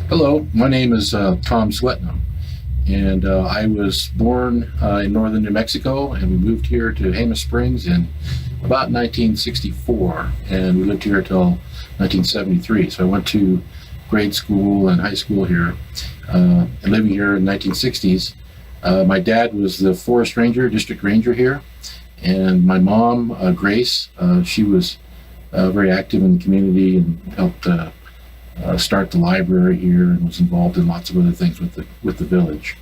Hello, my name is Tom Swetnam, and I was born in northern New Mexico, and we moved here to Jemez Springs in about 1964, and we lived here until 1973. So I went to grade school and high school here, and living here in the 1960s. My dad was the forest ranger, district ranger here, and my mom, Grace, she was very active in the community and helped start the library here and was involved in lots of other things with the village.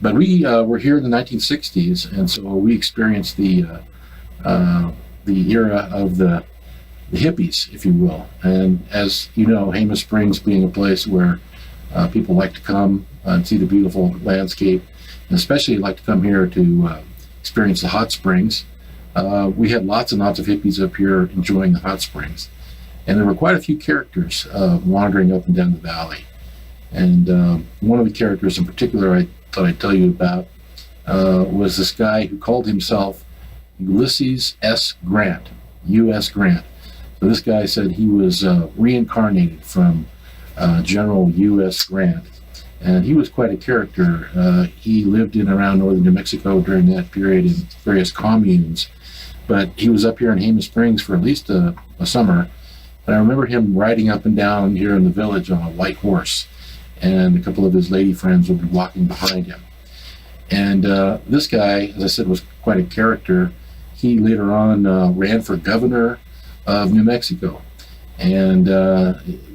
But we were here in the 1960s, and so we experienced the era of the hippies, if you will. And as you know, Jemez Springs being a place where people like to come and see the beautiful landscape, and especially like to come here to experience the hot springs. We had lots and lots of hippies up here enjoying the hot springs. And there were quite a few characters wandering up and down the valley. And one of the characters in particular I thought I'd tell you about was this guy who called himself Ulysses S. Grant, U.S. Grant. So this guy said he was reincarnated from General U.S. Grant. And he was quite a character. He lived in around northern New Mexico during that period in various communes. But he was up here in Jemez Springs for at least a summer. And I remember him riding up and down here in the village on a white horse, and a couple of his lady friends would be walking behind him. And this guy, as I said, was quite a character. He later on ran for governor of New Mexico. And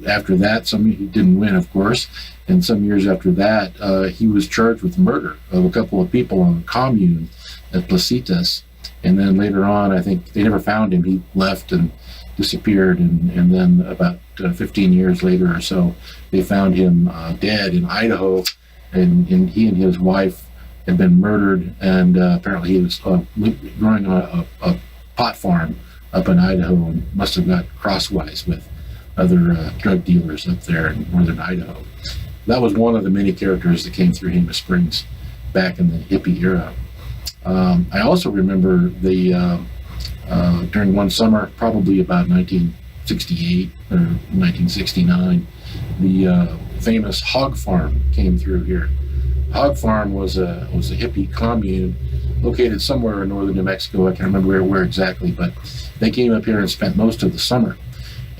after that, he didn't win, of course, and some years after that, he was charged with murder of a couple of people on a commune at Placitas. And then later on, I think they never found him. He left and disappeared, and then about 15 years later or so, they found him dead in Idaho, and he and his wife had been murdered, and apparently he was growing on a pot farm up in Idaho and must have got crosswise with other drug dealers up there in northern Idaho. That was one of the many characters that came through Jemez Springs back in the hippie era. I also remember during one summer, probably about 1968 or 1969, the famous hog farm came through here. Hog farm was a hippie commune located somewhere in northern New Mexico. I can't remember where exactly, but they came up here and spent most of the summer.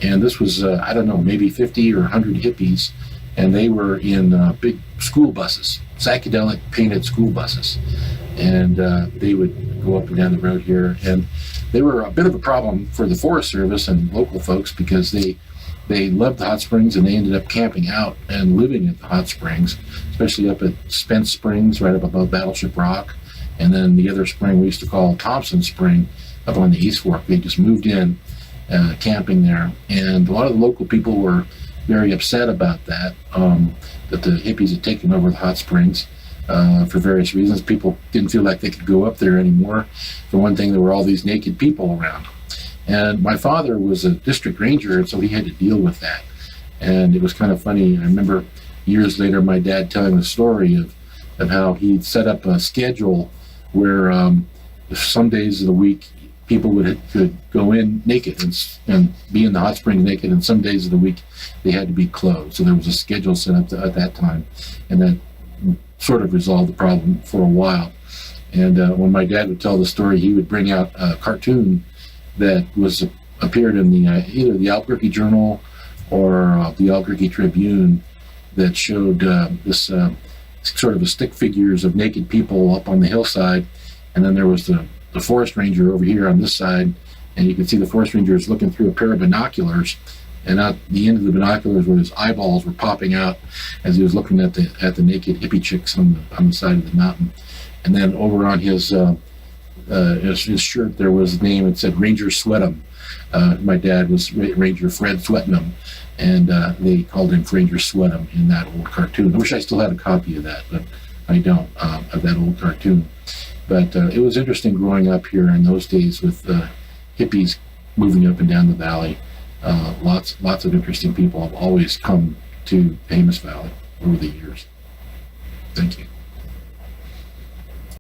And this was, I don't know, maybe 50 or 100 hippies, and they were in big school buses, psychedelic painted school buses. And they would go up and down the road here, and they were a bit of a problem for the Forest Service and local folks because they loved the hot springs, and they ended up camping out and living at the hot springs, especially up at Spence Springs right up above Battleship Rock, and then the other spring we used to call Thompson Spring up on the East Fork. They just moved in camping there, and a lot of the local people were very upset about that, that the hippies had taken over the hot springs. For various reasons. People didn't feel like they could go up there anymore. For one thing, there were all these naked people around. And my father was a district ranger, and so he had to deal with that. And it was kind of funny. I remember years later my dad telling the story of how he set up a schedule where some days of the week people could go in naked and be in the hot springs naked, and some days of the week they had to be clothed. So there was a schedule set up at that time, and that sort of resolved the problem for a while. And when my dad would tell the story, he would bring out a cartoon that appeared in the either the Albuquerque Journal or the Albuquerque Tribune that showed this sort of a stick figures of naked people up on the hillside, and then there was the forest ranger over here on this side, and you could see the forest rangers looking through a pair of binoculars, and at the end of the binoculars where his eyeballs were popping out as he was looking at the naked hippie chicks on the side of the mountain. And then over on his shirt there was a name that said Ranger Swetnam. My dad was Ranger Fred Swetnam, and they called him Ranger Swetnam in that old cartoon. I wish I still had a copy of that, but I don't, of that old cartoon. But it was interesting growing up here in those days with hippies moving up and down the valley. Lots of interesting people have always come to Jemez Valley over the years. Thank you.